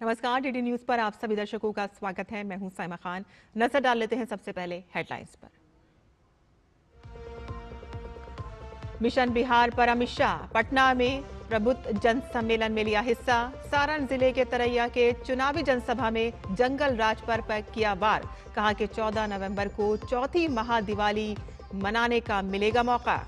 नमस्कार, DD news पर आप सभी दर्शकों का स्वागत है। मैं हूं साइमा खान। नजर डाल लेते हैं सबसे पहले हेडलाइंस पर। मिशन बिहार पर अमित शाह पटना में प्रबुद्ध जन सम्मेलन में लिया हिस्सा। सारण जिले के तरैया के चुनावी जनसभा में जंगल राज पर किया वार। कहा कि 14 नवंबर को चौथी महादिवाली मनाने का मिलेगा मौका।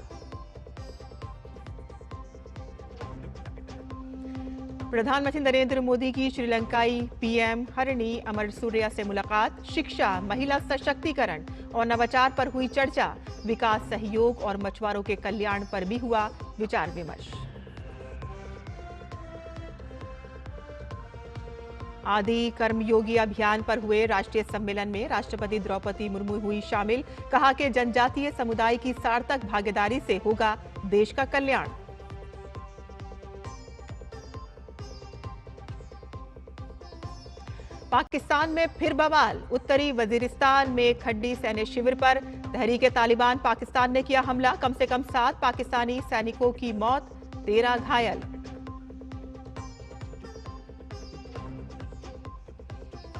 प्रधानमंत्री नरेंद्र मोदी की श्रीलंकाई पीएम हरिणी अमरसूरिया से मुलाकात। शिक्षा, महिला सशक्तिकरण और नवाचार पर हुई चर्चा। विकास सहयोग और मछुआरों के कल्याण पर भी हुआ विचार विमर्श। आदि कर्मयोगी अभियान पर हुए राष्ट्रीय सम्मेलन में राष्ट्रपति द्रौपदी मुर्मू हुई शामिल। कहा कि जनजातीय समुदाय की सार्थक भागीदारी से होगा देश का कल्याण। पाकिस्तान में फिर बवाल। उत्तरी वजीरिस्तान में खड्डी सैन्य शिविर पर तहरीक-ए-तालिबान पाकिस्तान ने किया हमला। कम से कम 7 पाकिस्तानी सैनिकों की मौत, 13 घायल।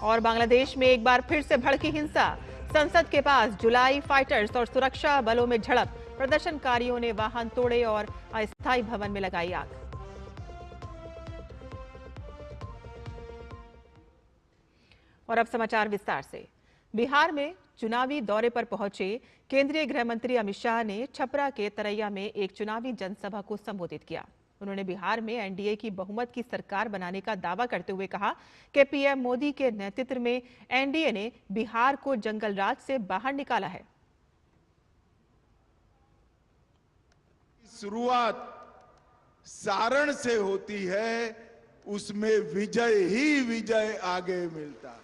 और बांग्लादेश में एक बार फिर से भड़की हिंसा। संसद के पास जुलाई फाइटर्स और सुरक्षा बलों में झड़प। प्रदर्शनकारियों ने वाहन तोड़े और अस्थायी भवन में लगाई आग। और अब समाचार विस्तार से। बिहार में चुनावी दौरे पर पहुंचे केंद्रीय गृह मंत्री अमित शाह ने छपरा के तरैया में एक चुनावी जनसभा को संबोधित किया। उन्होंने बिहार में एनडीए की बहुमत की सरकार बनाने का दावा करते हुए कहा कि पीएम मोदी के नेतृत्व में एनडीए ने बिहार को जंगल राज से बाहर निकाला है। शुरुआत सारण से होती है, उसमें विजय ही विजय आगे मिलता है।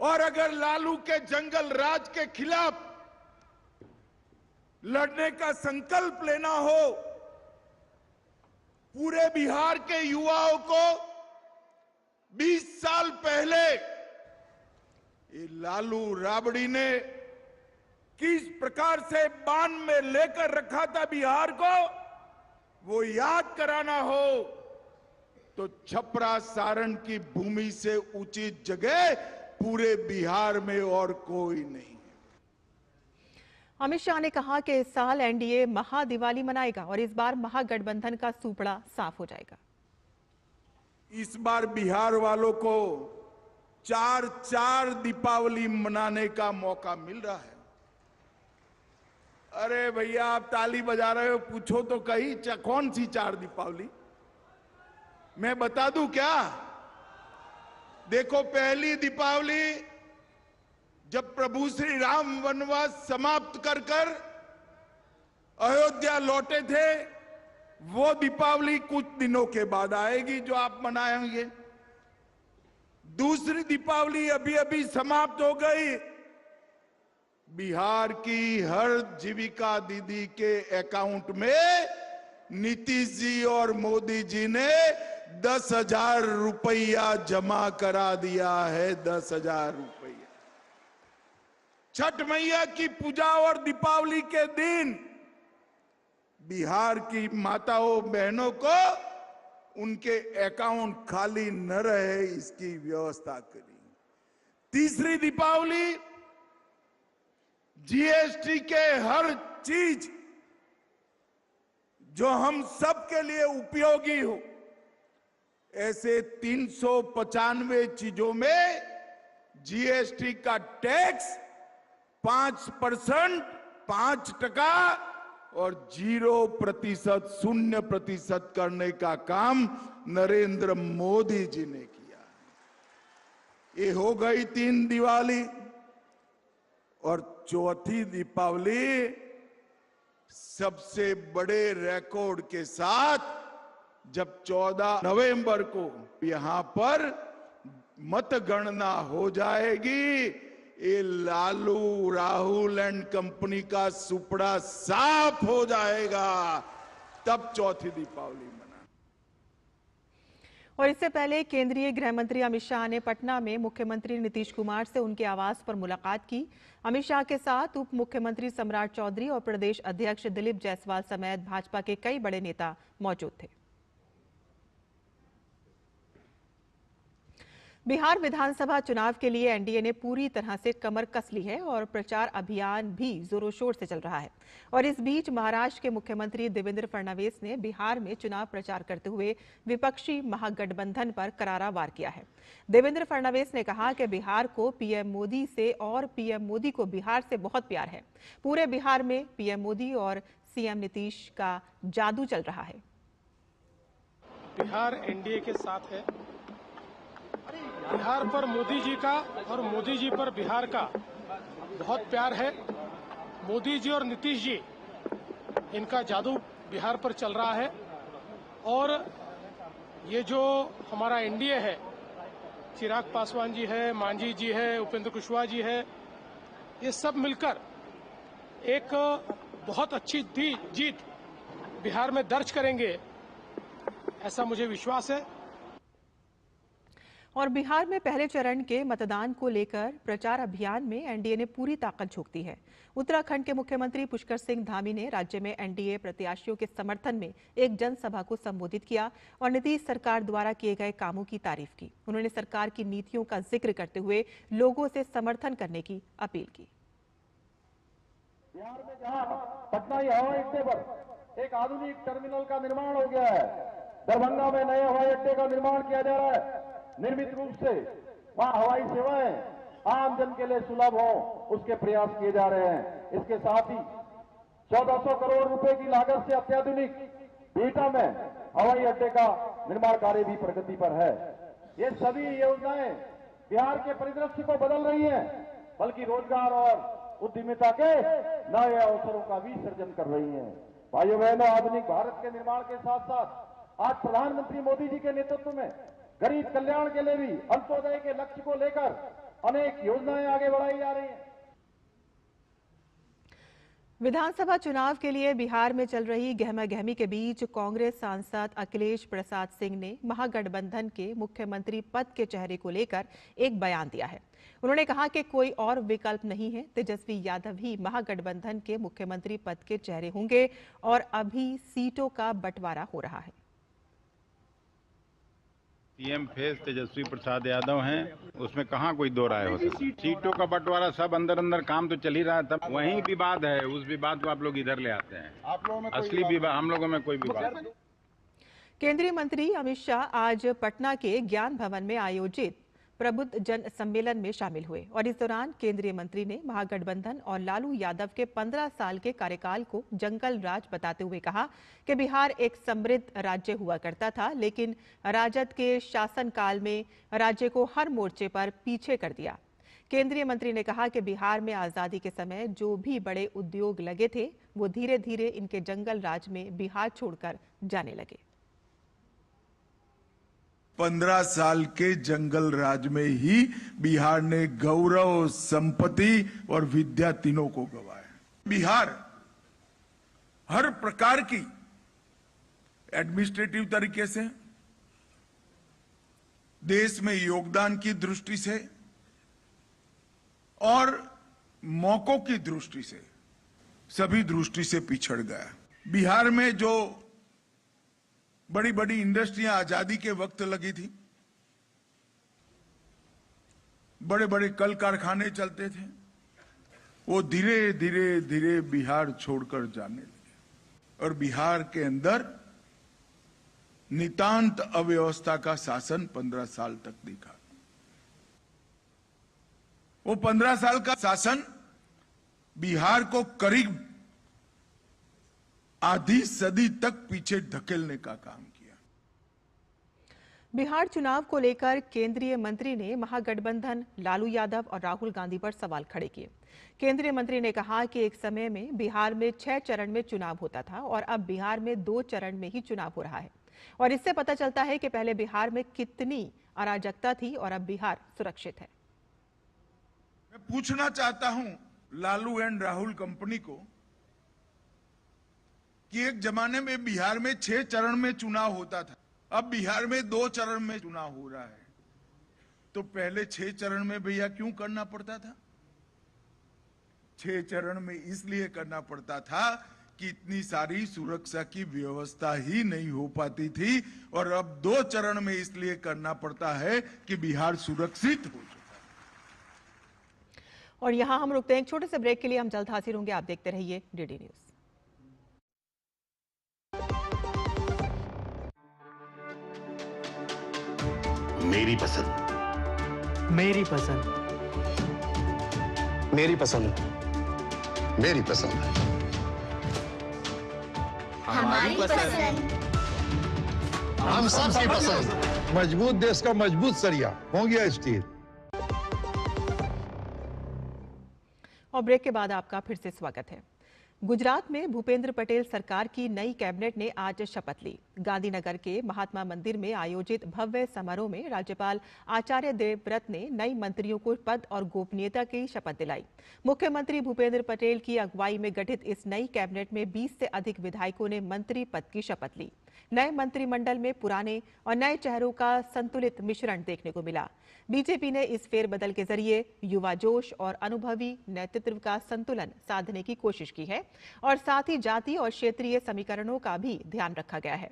और अगर लालू के जंगल राज के खिलाफ लड़ने का संकल्प लेना हो, पूरे बिहार के युवाओं को 20 साल पहले ये लालू राबड़ी ने किस प्रकार से बांध में लेकर रखा था बिहार को, वो याद कराना हो तो छपरा सारण की भूमि से उचित जगह पूरे बिहार में और कोई नहीं है। अमित शाह ने कहा कि इस साल एनडीए महादिवाली मनाएगा और इस बार महागठबंधन का सूपड़ा साफ हो जाएगा। इस बार बिहार वालों को 4 दीपावली मनाने का मौका मिल रहा है। अरे भैया, आप ताली बजा रहे हो, पूछो तो कहीं कौन सी 4 दीपावली? मैं बता दूं क्या? देखो, पहली दीपावली जब प्रभु श्री राम वनवास समाप्त कर अयोध्या लौटे थे, वो दीपावली कुछ दिनों के बाद आएगी जो आप मनाएंगे। दूसरी दीपावली अभी अभी समाप्त हो गई। बिहार की हर जीविका दीदी के अकाउंट में नीतीश जी और मोदी जी ने 10,000 रुपया जमा करा दिया है। 10,000 रुपया। छठ मैया की पूजा और दीपावली के दिन बिहार की माताओं बहनों को उनके अकाउंट खाली न रहे, इसकी व्यवस्था करी। तीसरी दीपावली जीएसटी के हर चीज जो हम सब के लिए उपयोगी हो, ऐसे 395 चीजों में जीएसटी का टैक्स 5%, 5% और 0%, 0% करने का काम नरेंद्र मोदी जी ने किया। ये हो गई 3 दिवाली। और चौथी दीपावली सबसे बड़े रिकॉर्ड के साथ, जब 14 नवंबर को यहां पर मतगणना हो जाएगी, ये लालू राहुल एंड कंपनी का सुपड़ा साफ हो जाएगा, तब चौथी दीपावली मना। और इससे पहले केंद्रीय गृह मंत्री अमित शाह ने पटना में मुख्यमंत्री नीतीश कुमार से उनके आवास पर मुलाकात की। अमित शाह के साथ उप मुख्यमंत्री सम्राट चौधरी और प्रदेश अध्यक्ष दिलीप जायसवाल समेत भाजपा के कई बड़े नेता मौजूद थे। बिहार विधानसभा चुनाव के लिए एनडीए ने पूरी तरह से कमर कस ली है और प्रचार अभियान भी जोरों शोर से चल रहा है। और इस बीच महाराष्ट्र के मुख्यमंत्री देवेंद्र फडणवीस ने बिहार में चुनाव प्रचार करते हुए विपक्षी महागठबंधन पर करारा वार किया है। देवेंद्र फडणवीस ने कहा कि बिहार को पीएम मोदी से और पीएम मोदी को बिहार से बहुत प्यार है। पूरे बिहार में पीएम मोदी और सीएम नीतीश का जादू चल रहा है। बिहार एनडीए के साथ है। बिहार पर मोदी जी का और मोदी जी पर बिहार का बहुत प्यार है। मोदी जी और नीतीश जी, इनका जादू बिहार पर चल रहा है। और ये जो हमारा एनडीए है, चिराग पासवान जी है, मांझी जी है, उपेंद्र कुशवाहा जी है, ये सब मिलकर एक बहुत अच्छी जीत बिहार में दर्ज करेंगे, ऐसा मुझे विश्वास है। और बिहार में पहले चरण के मतदान को लेकर प्रचार अभियान में एनडीए ने पूरी ताकत झोंक दी है। उत्तराखंड के मुख्यमंत्री पुष्कर सिंह धामी ने राज्य में एनडीए प्रत्याशियों के समर्थन में एक जनसभा को संबोधित किया और नीतीश सरकार द्वारा किए गए कामों की तारीफ की। उन्होंने सरकार की नीतियों का जिक्र करते हुए लोगों से समर्थन करने की अपील की। बिहार में जहां पटना हवाई अड्डे पर एक आधुनिक टर्मिनल का निर्माण हो गया है, दरभंगा में नए हवाई अड्डे का निर्माण किया जा रहा है। निर्मित रूप से वहां हवाई सेवाएं आम जन के लिए सुलभ हो, उसके प्रयास किए जा रहे हैं। इसके साथ ही 1400 करोड़ रुपए की लागत से अत्याधुनिक बिहटा में हवाई अड्डे का निर्माण कार्य भी प्रगति पर है। ये सभी योजनाएं बिहार के परिदृश्य को बदल रही हैं, बल्कि रोजगार और उद्यमिता के नए अवसरों का भी सृजन कर रही हैं। भाइयों बहनों, आधुनिक भारत के निर्माण के साथ साथ आज प्रधानमंत्री मोदी जी के नेतृत्व में गरीब कल्याण के लिए भी अंत्योदय के लक्ष्य को लेकर अनेक योजनाएं आगे बढ़ाई जा रही हैं। विधानसभा चुनाव के लिए बिहार में चल रही गहमागहमी के बीच कांग्रेस सांसद अखिलेश प्रसाद सिंह ने महागठबंधन के मुख्यमंत्री पद के चेहरे को लेकर एक बयान दिया है। उन्होंने कहा कि कोई और विकल्प नहीं है, तेजस्वी यादव ही महागठबंधन के मुख्यमंत्री पद के चेहरे होंगे और अभी सीटों का बंटवारा हो रहा है। सीएम फेस तेजस्वी प्रसाद यादव हैं, उसमें कहाँ कोई दो राय हो सकती। सीटों का बंटवारा सब अंदर अंदर काम तो चल ही रहा है, तब वही विवाद है, उस विवाद को आप लोग इधर ले आते हैं। आप लोगों में असली विवाद, हम लोगों में कोई विवाद नहीं। केंद्रीय मंत्री अमित शाह आज पटना के ज्ञान भवन में आयोजित प्रबुद्ध जन सम्मेलन में शामिल हुए और इस दौरान केंद्रीय मंत्री ने महागठबंधन और लालू यादव के 15 साल के कार्यकाल को जंगल राज बताते हुए कहा कि बिहार एक समृद्ध राज्य हुआ करता था, लेकिन राजद के शासनकाल में राज्य को हर मोर्चे पर पीछे कर दिया। केंद्रीय मंत्री ने कहा कि बिहार में आजादी के समय जो भी बड़े उद्योग लगे थे, वो धीरे धीरे इनके जंगल राज में बिहार छोड़कर जाने लगे। 15 साल के जंगल राज में ही बिहार ने गौरव, संपत्ति और विद्या तीनों को गंवाया। बिहार हर प्रकार की एडमिनिस्ट्रेटिव तरीके से, देश में योगदान की दृष्टि से और मौकों की दृष्टि से, सभी दृष्टि से पिछड़ गया। बिहार में जो बड़ी बड़ी इंडस्ट्रियां आजादी के वक्त लगी थी, बड़े बड़े कल कारखाने चलते थे, वो धीरे धीरे धीरे बिहार छोड़कर जाने लगे और बिहार के अंदर नितांत अव्यवस्था का शासन 15 साल तक दिखा। वो 15 साल का शासन बिहार को करीब आधी सदी तक पीछे धकेलने का काम किया। बिहार चुनाव को लेकर केंद्रीय मंत्री ने महागठबंधन, लालू यादव और राहुल गांधी पर सवाल खड़े किए। केंद्रीय मंत्री ने कहा कि एक समय में बिहार में 6 चरण में चुनाव होता था और अब बिहार में 2 चरण में ही चुनाव हो रहा है और इससे पता चलता है कि पहले बिहार में कितनी अराजकता थी और अब बिहार सुरक्षित है। मैं पूछना चाहता हूं लालू एंड राहुल कंपनी को कि एक जमाने में बिहार में 6 चरण में चुनाव होता था, अब बिहार में 2 चरण में चुनाव हो रहा है, तो पहले 6 चरण में भैया क्यों करना पड़ता था? 6 चरण में इसलिए करना पड़ता था कि इतनी सारी सुरक्षा की व्यवस्था ही नहीं हो पाती थी और अब 2 चरण में इसलिए करना पड़ता है कि बिहार सुरक्षित हो चुका है। और यहाँ हम रुकते हैं एक छोटे से ब्रेक के लिए। हम जल्द हाजिर होंगे। आप देखते रहिए डीडी न्यूज। मेरी पसंद, मेरी पसंद, मेरी पसंद, मेरी पसंद, हमारी पसंद, हम सबकी पसंद। मजबूत देश का मजबूत सरिया हो गया स्टील। और ब्रेक के बाद आपका फिर से स्वागत है। गुजरात में भूपेंद्र पटेल सरकार की नई कैबिनेट ने आज शपथ ली। गांधीनगर के महात्मा मंदिर में आयोजित भव्य समारोह में राज्यपाल आचार्य देवव्रत ने नई मंत्रियों को पद और गोपनीयता की शपथ दिलाई। मुख्यमंत्री भूपेंद्र पटेल की अगुवाई में गठित इस नई कैबिनेट में 20 से अधिक विधायकों ने मंत्री पद की शपथ ली। नए मंत्रिमंडल में पुराने और नए चेहरों का संतुलित मिश्रण देखने को मिला। बीजेपी ने इस फेरबदल के जरिए युवा जोश और अनुभवी नेतृत्व का संतुलन साधने की कोशिश की है और साथ ही जाति और क्षेत्रीय समीकरणों का भी ध्यान रखा गया है।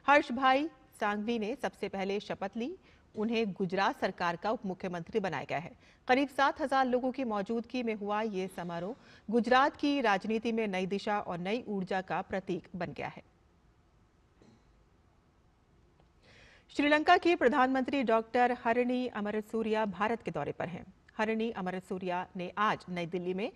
हर्ष भाई सांघवी ने सबसे पहले शपथ ली। उन्हें गुजरात सरकार का उप मुख्यमंत्री बनाया गया है। करीब 7,000 लोगों की मौजूदगी में हुआ ये समारोह गुजरात की राजनीति में नई दिशा और नई ऊर्जा का प्रतीक बन गया है। श्रीलंका की प्रधानमंत्री डॉक्टर हरिणी अमरसूरिया भारत के दौरे पर हैं। हरिणी अमरसूरिया ने आज नई दिल्ली में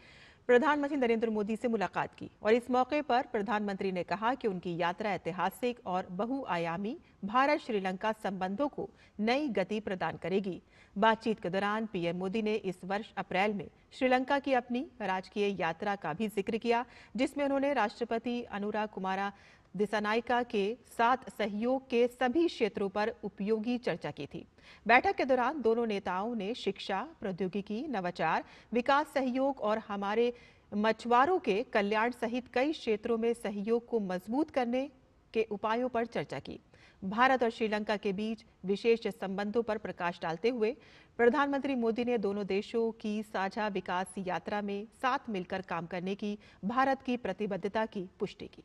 प्रधानमंत्री नरेंद्र मोदी से मुलाकात की और इस मौके पर प्रधानमंत्री ने कहा कि उनकी यात्रा ऐतिहासिक और बहुआयामी भारत श्रीलंका संबंधों को नई गति प्रदान करेगी। बातचीत के दौरान पीएम मोदी ने इस वर्ष अप्रैल में श्रीलंका की अपनी राजकीय यात्रा का भी जिक्र किया, जिसमें उन्होंने राष्ट्रपति अनुरा कुमारा दिसानायका के साथ सहयोग के सभी क्षेत्रों पर उपयोगी चर्चा की थी। बैठक के दौरान दोनों नेताओं ने शिक्षा, प्रौद्योगिकी, नवाचार, विकास सहयोग और हमारे मछुआरों के कल्याण सहित कई क्षेत्रों में सहयोग को मजबूत करने के उपायों पर चर्चा की। भारत और श्रीलंका के बीच विशेष संबंधों पर प्रकाश डालते हुए प्रधानमंत्री मोदी ने दोनों देशों की साझा विकास यात्रा में साथ मिलकर काम करने की भारत की प्रतिबद्धता की पुष्टि की।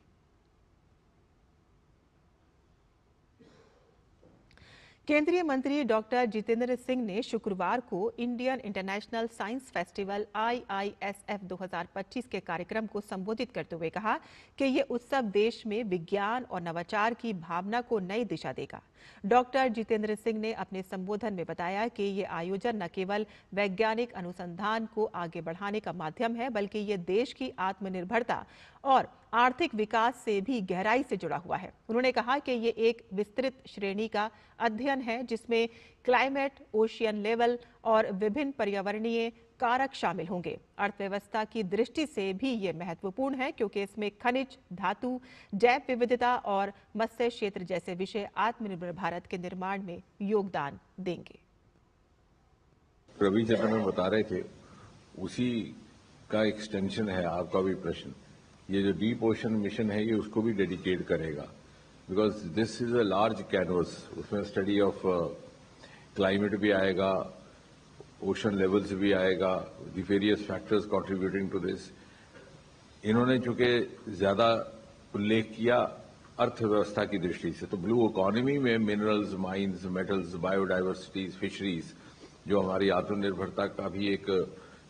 केंद्रीय मंत्री डॉक्टर जितेंद्र सिंह ने शुक्रवार को Indian international science festival IISF 2025 के कार्यक्रम को संबोधित करते हुए कहा कि ये उत्सव देश में विज्ञान और नवाचार की भावना को नई दिशा देगा। डॉक्टर जितेंद्र सिंह ने अपने संबोधन में बताया कि ये आयोजन न केवल वैज्ञानिक अनुसंधान को आगे बढ़ाने का माध्यम है, बल्कि ये देश की आत्मनिर्भरता और आर्थिक विकास से भी गहराई से जुड़ा हुआ है। उन्होंने कहा कि ये एक विस्तृत श्रेणी का अध्ययन है जिसमें क्लाइमेट, ओशियन लेवल और विभिन्न पर्यावरणीय कारक शामिल होंगे। अर्थव्यवस्था की दृष्टि से भी ये महत्वपूर्ण है क्योंकि इसमें खनिज, धातु, जैव विविधता और मत्स्य क्षेत्र जैसे विषय आत्मनिर्भर भारत के निर्माण में योगदान देंगे। रवि जैसा में बता रहे थे, उसी का एक्सटेंशन है आपका भी प्रश्न। ये जो डीप ओशन मिशन है ये उसको भी डेडिकेट करेगा, because this is a large canvas. उसमें स्टडी ऑफ क्लाइमेट भी आएगा, ओशन लेवल्स भी आएगा, the various factors contributing to this. इन्होंने चूंकि ज्यादा उल्लेख किया अर्थव्यवस्था की दृष्टि से, तो ब्लू इकोनॉमी में minerals, mines, metals, biodiversities, fisheries जो हमारी आत्मनिर्भरता का भी एक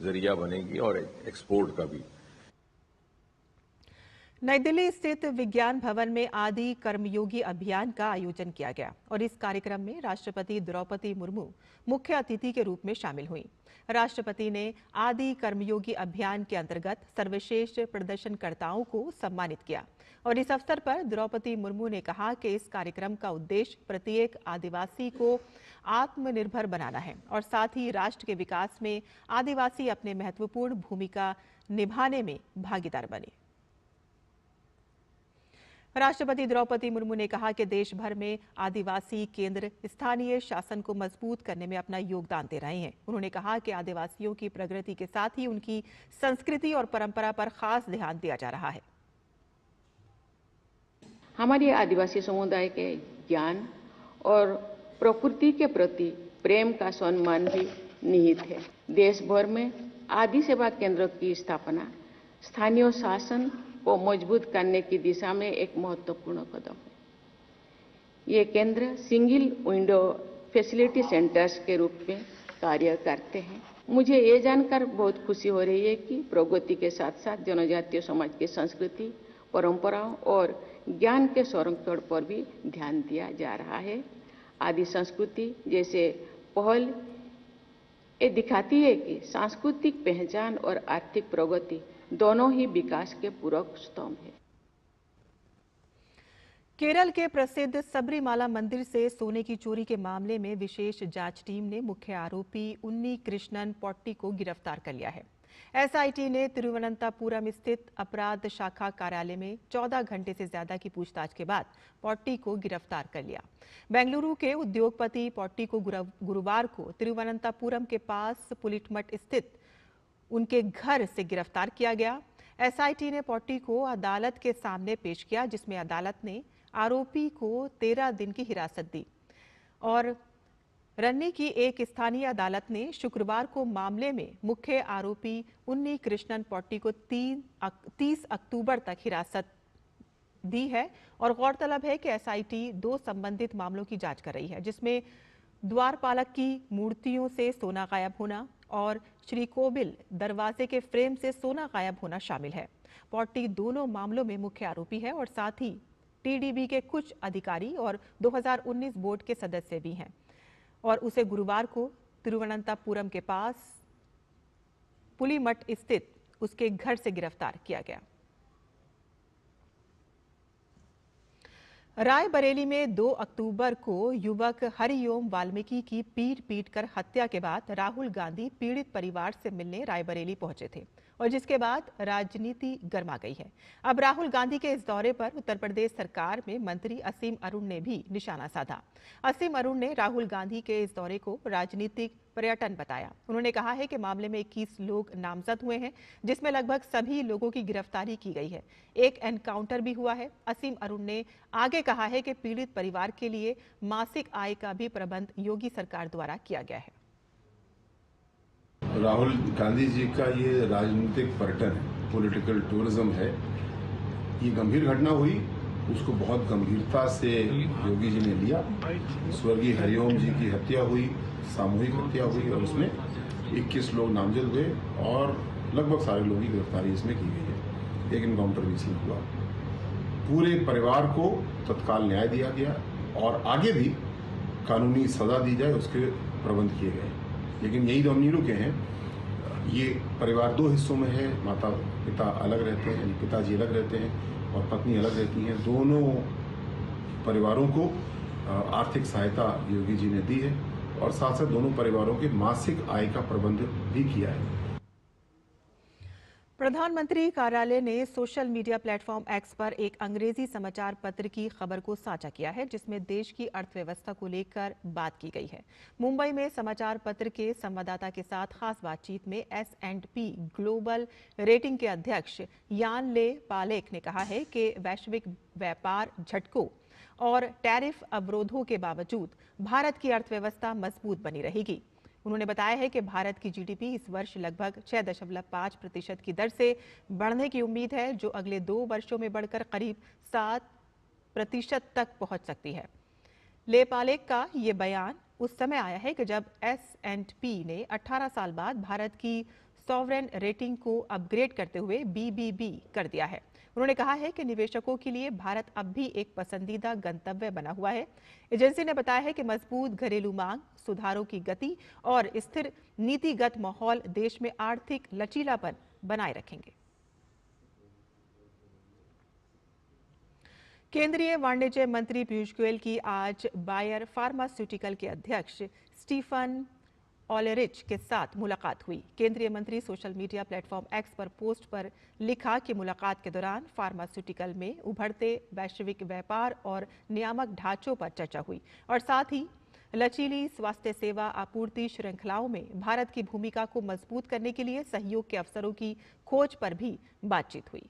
जरिया बनेगी और एक्सपोर्ट का भी। नई दिल्ली स्थित विज्ञान भवन में आदि कर्मयोगी अभियान का आयोजन किया गया और इस कार्यक्रम में राष्ट्रपति द्रौपदी मुर्मू मुख्य अतिथि के रूप में शामिल हुई। राष्ट्रपति ने आदि कर्मयोगी अभियान के अंतर्गत सर्वश्रेष्ठ प्रदर्शनकर्ताओं को सम्मानित किया और इस अवसर पर द्रौपदी मुर्मू ने कहा कि इस कार्यक्रम का उद्देश्य प्रत्येक आदिवासी को आत्मनिर्भर बनाना है और साथ ही राष्ट्र के विकास में आदिवासी अपने महत्वपूर्ण भूमिका निभाने में भागीदार बने। राष्ट्रपति द्रौपदी मुर्मू ने कहा कि देश भर में आदिवासी केंद्र स्थानीय शासन को मजबूत करने में अपना योगदान दे रहे हैं। उन्होंने कहा कि आदिवासियों की प्रगति के साथ ही उनकी संस्कृति और परंपरा पर खास ध्यान दिया जा रहा है। हमारे आदिवासी समुदाय के ज्ञान और प्रकृति के प्रति प्रेम का सम्मान भी निहित है। देश भर में आदि सेवा केंद्र की स्थापना स्थानीय शासन को मजबूत करने की दिशा में एक महत्वपूर्ण कदम है। ये केंद्र सिंगल विंडो फैसिलिटी सेंटर्स के रूप में कार्य करते हैं। मुझे ये जानकर बहुत खुशी हो रही है कि प्रगति के साथ साथ जनजातीय समाज की संस्कृति, परंपराओं और ज्ञान के संरक्षण पर भी ध्यान दिया जा रहा है। आदि संस्कृति जैसे पहल ये दिखाती है कि सांस्कृतिक पहचान और आर्थिक प्रगति दोनों ही विकास के पूरक स्तंभ है। केरल के प्रसिद्ध सबरीमाला मंदिर से सोने की चोरी के मामले में विशेष जांच टीम ने मुख्य आरोपी उन्नी कृष्णन पोट्टी को गिरफ्तार कर लिया है। एसआईटी ने तिरुवनंतपुरम स्थित अपराध शाखा कार्यालय में 14 घंटे से ज्यादा की पूछताछ के बाद पोट्टी को गिरफ्तार कर लिया। बेंगलुरु के उद्योगपति पोट्टी को गुरुवार को तिरुवनंतपुरम के पास पुलिटमठ स्थित उनके घर से गिरफ्तार किया गया। एसआईटी ने पोट्टी को अदालत के सामने पेश किया, जिसमें अदालत ने आरोपी को 13 दिन की हिरासत दी और रन्नी की एक स्थानीय अदालत ने शुक्रवार को मामले में मुख्य आरोपी उन्नी कृष्णन पोट्टी को 30 अक्टूबर तक हिरासत दी है। और गौरतलब है कि एसआईटी 2 संबंधित मामलों की जांच कर रही है, जिसमें द्वारपालक की मूर्तियों से सोना गायब होना और श्रीकोविल दरवाजे के फ्रेम से सोना गायब होना शामिल है। पोट्टी दोनों मामलों में मुख्य आरोपी है और साथ ही टीडीबी के कुछ अधिकारी और 2019 बोर्ड के सदस्य भी हैं और उसे गुरुवार को तिरुवनंतपुरम के पास पुलिमठ स्थित उसके घर से गिरफ्तार किया गया। रायबरेली में 2 अक्टूबर को युवक हरिओम वाल्मीकि की पीट-पीट कर हत्या के बाद राहुल गांधी पीड़ित परिवार से मिलने रायबरेली पहुंचे थे और जिसके बाद राजनीति गर्मा गई है। अब राहुल गांधी के इस दौरे पर उत्तर प्रदेश सरकार में मंत्री असीम अरुण ने भी निशाना साधा। असीम अरुण ने राहुल गांधी के इस दौरे को राजनीतिक पर्यटन बताया। उन्होंने कहा है कि मामले में 21 लोग नामजद हुए हैं, जिसमें लगभग सभी लोगों की गिरफ्तारी की गई है। एक एनकाउंटर भी हुआ है। असीम अरुण ने आगे कहा है कि पीड़ित परिवार के लिए मासिक आय का भी प्रबंध योगी सरकार द्वारा किया गया है। राहुल गांधी जी का ये राजनीतिक पर्यटन है, पॉलिटिकल टूरिज्म है। ये गंभीर घटना हुई, उसको बहुत गंभीरता से योगी जी ने लिया। स्वर्गीय हरिओम जी की हत्या हुई, सामूहिक हत्या हुई और उसमें 21 लोग नामजद हुए और लगभग सारे लोगों की गिरफ्तारी इसमें की गई है। एक एनकाउंटर भी इसमें हुआ। पूरे परिवार को तत्काल न्याय दिया गया और आगे भी कानूनी सजा दी जाए उसके प्रबंध किए गए। लेकिन यही तो हम नहीं रुके हैं। ये परिवार 2 हिस्सों में है। माता पिता अलग रहते हैं, यानी पिताजी अलग रहते हैं और पत्नी अलग रहती हैं। दोनों परिवारों को आर्थिक सहायता योगी जी ने दी है और साथ साथ दोनों परिवारों के मासिक आय का प्रबंध भी किया है। प्रधानमंत्री कार्यालय ने सोशल मीडिया प्लेटफॉर्म एक्स पर एक अंग्रेजी समाचार पत्र की खबर को साझा किया है, जिसमें देश की अर्थव्यवस्था को लेकर बात की गई है। मुंबई में समाचार पत्र के संवाददाता के साथ खास बातचीत में S&P ग्लोबल रेटिंग के अध्यक्ष यान ले पालेक ने कहा है कि वैश्विक व्यापार झटकों और टैरिफ अवरोधों के बावजूद भारत की अर्थव्यवस्था मजबूत बनी रहेगी। उन्होंने बताया है कि भारत की जीडीपी इस वर्ष लगभग 6.5% की दर से बढ़ने की उम्मीद है, जो अगले 2 वर्षों में बढ़कर करीब 7% तक पहुंच सकती है। ले पालेक का ये बयान उस समय आया है कि जब S&P ने 18 साल बाद भारत की सॉवरेन रेटिंग को अपग्रेड करते हुए BBB कर दिया है। उन्होंने कहा है कि निवेशकों के लिए भारत अब भी एक पसंदीदा गंतव्य बना हुआ है। एजेंसी ने बताया है कि मजबूत घरेलू मांग, सुधारों की गति और स्थिर नीतिगत माहौल देश में आर्थिक लचीलापन बनाए रखेंगे। केंद्रीय वाणिज्य मंत्री पीयूष गोयल की आज बायर फार्मास्यूटिकल के अध्यक्ष स्टीफन ऑलेरिच के साथ मुलाकात हुई। केंद्रीय मंत्री सोशल मीडिया प्लेटफॉर्म एक्स पर पोस्ट पर लिखा कि मुलाकात के दौरान फार्मास्यूटिकल में उभरते वैश्विक व्यापार और नियामक ढांचों पर चर्चा हुई और साथ ही लचीली स्वास्थ्य सेवा आपूर्ति श्रृंखलाओं में भारत की भूमिका को मजबूत करने के लिए सहयोग के अवसरों की खोज पर भी बातचीत हुई।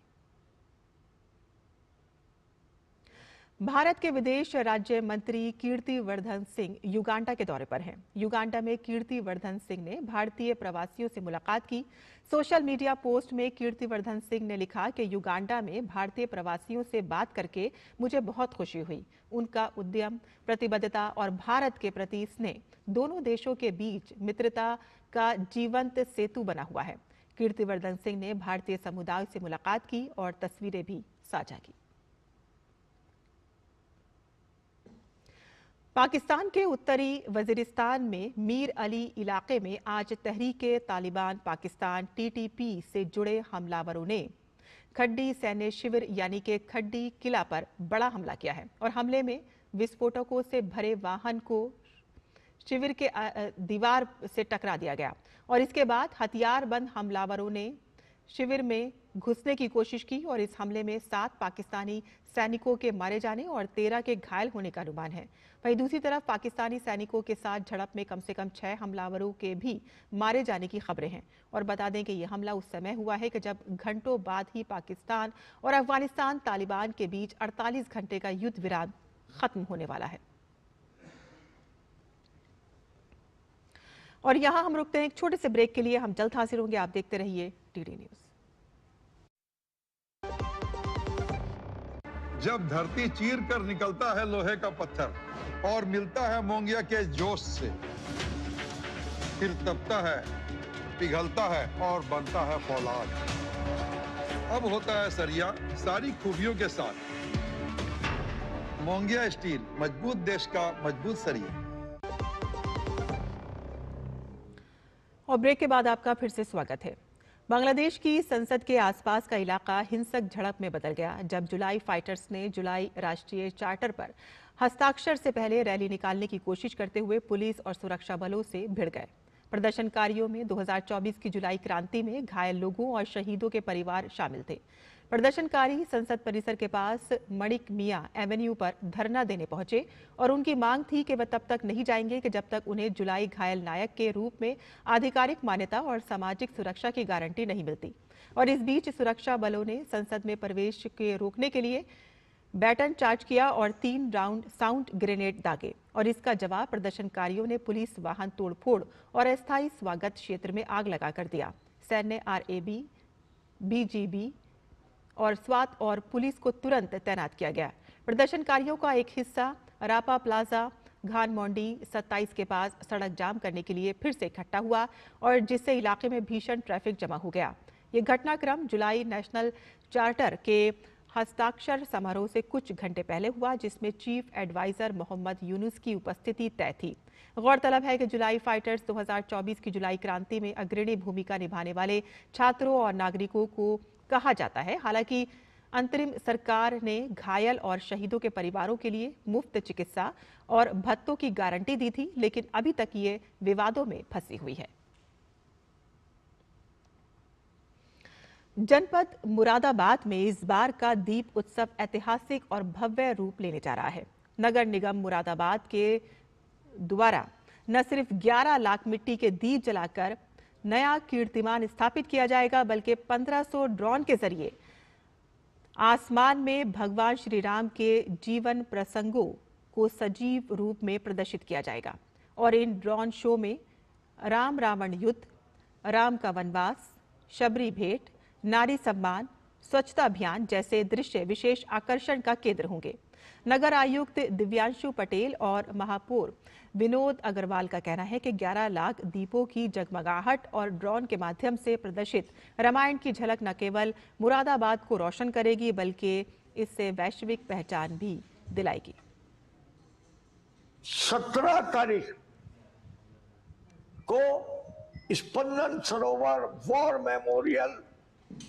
भारत के विदेश राज्य मंत्री कीर्तिवर्धन सिंह युगांडा के दौरे पर हैं। युगांडा में कीर्तिवर्धन सिंह ने भारतीय प्रवासियों से मुलाकात की। सोशल मीडिया पोस्ट में कीर्तिवर्धन सिंह ने लिखा कि युगांडा में भारतीय प्रवासियों से बात करके मुझे बहुत खुशी हुई। उनका उद्यम, प्रतिबद्धता और भारत के प्रति स्नेह दोनों देशों के बीच मित्रता का जीवंत सेतु बना हुआ है। कीर्तिवर्धन सिंह ने भारतीय समुदाय से मुलाकात की और तस्वीरें भी साझा की। पाकिस्तान के उत्तरी वजीरिस्तान में मीर अली इलाके में आज तहरीके तालिबान पाकिस्तान (TTP) से जुड़े हमलावरों ने खड्डी सैन्य शिविर यानी कि खड्डी किला पर बड़ा हमला किया है और हमले में विस्फोटकों से भरे वाहन को शिविर के दीवार से टकरा दिया गया और इसके बाद हथियारबंद हमलावरों ने शिविर में घुसने की कोशिश की और इस हमले में 7 पाकिस्तानी सैनिकों के मारे जाने और 13 के घायल होने का अनुमान है। वहीं दूसरी तरफ पाकिस्तानी सैनिकों के साथ झड़प में कम से कम 6 हमलावरों के भी मारे जाने की खबरें हैं। और बता दें कि यह हमला उस समय हुआ है कि जब घंटों बाद ही पाकिस्तान और अफगानिस्तान तालिबान के बीच 48 घंटे का युद्ध विराम खत्म होने वाला है। और यहां हम रुकते हैं एक छोटे से ब्रेक के लिए। हम जल्द हाजिर होंगे। आप देखते रहिए टीडी न्यूज। जब धरती चीर कर निकलता है लोहे का पत्थर और मिलता है मोंगिया के जोश से, फिर तपता है, पिघलता है और बनता है फौलाद। अब होता है सरिया सारी खूबियों के साथ। मोंगिया स्टील, मजबूत देश का मजबूत सरिया। और ब्रेक के बाद आपका फिर से स्वागत है। बांग्लादेश की संसद के आसपास का इलाका हिंसक झड़प में बदल गया जब जुलाई फाइटर्स ने जुलाई राष्ट्रीय चार्टर पर हस्ताक्षर से पहले रैली निकालने की कोशिश करते हुए पुलिस और सुरक्षा बलों से भिड़ गए। प्रदर्शनकारियों में 2024 की जुलाई क्रांति में घायल लोगों और शहीदों के परिवार शामिल थे। प्रदर्शनकारी संसद परिसर के पास मणिक मियां एवेन्यू पर धरना देने पहुंचे और उनकी मांग थी कि वह तब तक नहीं जाएंगे कि जब तक उन्हें जुलाई घायल नायक के रूप में आधिकारिक मान्यता और सामाजिक सुरक्षा की गारंटी नहीं मिलती। और इस बीच सुरक्षा बलों ने संसद में प्रवेश के रोकने के लिए बैटन चार्ज किया और 3 राउंड साउंड ग्रेनेड दागे और इसका जवाब प्रदर्शनकारियों ने पुलिस वाहन तोड़फोड़ और अस्थायी स्वागत क्षेत्र में आग लगाकर दिया। सैन्य RAB, BGB और स्वात और पुलिस को तुरंत तैनात किया गया। प्रदर्शनकारियों का एक हिस्सा रापा प्लाजा घानमोंडी 27 के पास सड़क जाम करने के लिए फिर से इकट्ठा हुआ और जिससे इलाके में भीषण ट्रैफिक जमा हो गया। ये घटनाक्रम जुलाई नेशनल चार्टर के हस्ताक्षर समारोह से कुछ घंटे पहले हुआ जिसमें चीफ एडवाइजर मोहम्मद यूनुस की उपस्थिति तय थी। गौरतलब है कि जुलाई फाइटर्स 2024 की जुलाई क्रांति में अग्रणी भूमिका निभाने वाले छात्रों और नागरिकों को कहा जाता है। हालांकि अंतरिम सरकार ने घायल और शहीदों के परिवारों के लिए मुफ्त चिकित्सा और भत्तों की गारंटी दी थी, लेकिन अभी तक ये विवादों में फंसी हुई है। जनपद मुरादाबाद में इस बार का दीप उत्सव ऐतिहासिक और भव्य रूप लेने जा रहा है। नगर निगम मुरादाबाद के द्वारा न सिर्फ 11 लाख मिट्टी के दीप जलाकर नया कीर्तिमान स्थापित किया जाएगा, बल्कि 1500 ड्रोन के जरिए आसमान में भगवान श्री राम के जीवन प्रसंगों को सजीव रूप में प्रदर्शित किया जाएगा। और इन ड्रोन शो में राम रावण युद्ध, राम का वनवास, शबरी भेंट, नारी सम्मान, स्वच्छता अभियान जैसे दृश्य विशेष आकर्षण का केंद्र होंगे। नगर आयुक्त दिव्यांशु पटेल और महापौर विनोद अग्रवाल का कहना है कि 11 लाख दीपों की जगमगाहट और ड्रोन के माध्यम से प्रदर्शित रामायण की झलक न केवल मुरादाबाद को रोशन करेगी बल्कि इससे वैश्विक पहचान भी दिलाएगी। 17 तारीख को स्पंदन सरोवर, वॉर मेमोरियल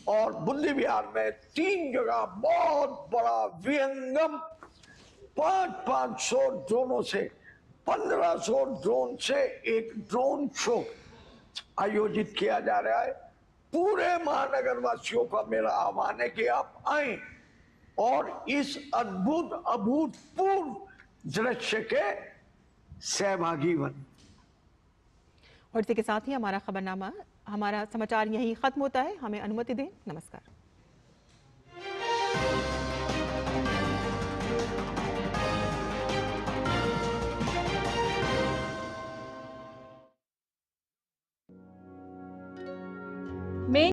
और बुंदी विहार में 3 जगह बहुत बड़ा विहंगम 500 ड्रोनों से 1500 ड्रोन से एक ड्रोन शो आयोजित किया जा रहा है। पूरे महानगर वासियों का मेरा आह्वान है कि आप आएं और इस अद्भुत अभूतपूर्व दृश्य के सहभागी बने। और इसी के साथ ही हमारा समाचार यहीं खत्म होता है। हमें अनुमति दें। नमस्कार।